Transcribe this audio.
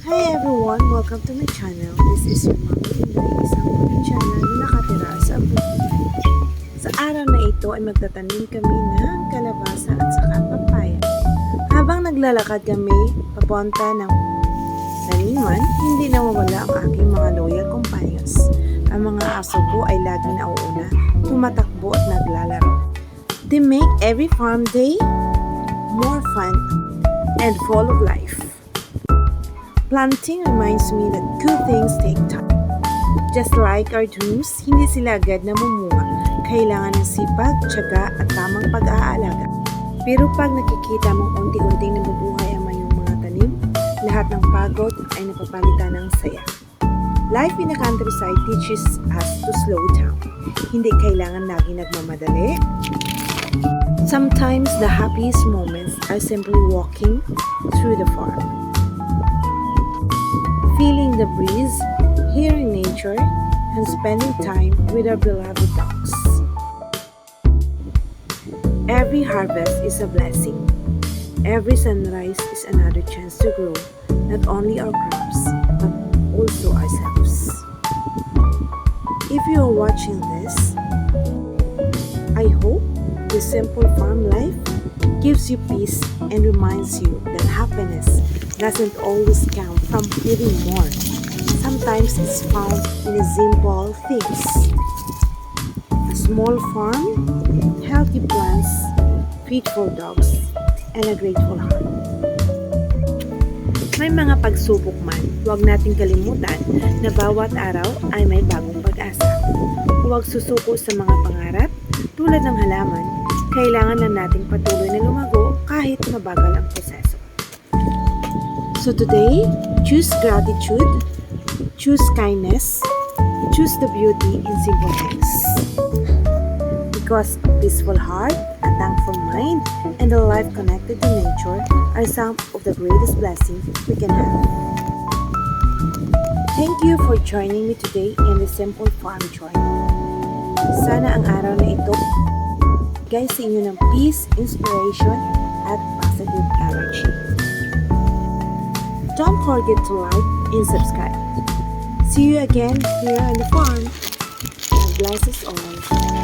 Hi everyone! Welcome to my channel. This is your Mami Inday, isang probinsyanan na nakatira sa bukid. Sa araw na ito ay magtatanim kami ng kalabasa at saka papaya. Habang naglalakad kami papunta ng taniman, hindi nawawala ang aking mga loyal companions. Ang mga aso ko ay laging nauuna, tumatakbo at naglalaro. They make every farm day more fun and full of life. Planting reminds me that good things take time. Just like our dreams, hindi sila agad namumunga. Kailangan ng sipag, tiyaga at tamang pag-aalaga. Pero pag nakikita mong unti-unting nabubuhay ang iyong mga tanim, lahat ng pagod ay napapalitan ng saya. Life in the countryside teaches us to slow down. Hindi kailangan lagi nagmamadali. Sometimes the happiest moments are simply walking through the farm. Feeling the breeze, hearing nature, and spending time with our beloved dogs. Every harvest is a blessing. Every sunrise is another chance to grow not only our crops, but also ourselves. If you are watching this, I hope this simple farm life gives you peace and reminds you that happiness doesn't always come from having more. Sometimes it's found in the simple things. A small farm, healthy plants, faithful dogs, and a grateful heart. May mga pagsubok man, huwag nating kalimutan na bawat araw ay may bagong pag-asa. Huwag susuko sa mga pangarap, tulad ng halaman, kailangan lang nating patuloy na lumago kahit mabagal ang proseso. So today, choose gratitude, choose kindness, choose the beauty in simple things. Because a peaceful heart, a thankful mind, and a life connected to nature are some of the greatest blessings we can have. Thank you for joining me today in the Simple Farm Journey. Sana ang araw na ito bigay sa inyo ng peace, inspiration, at positive energy. Don't forget to like and subscribe. See you again here on the farm. God bless us all.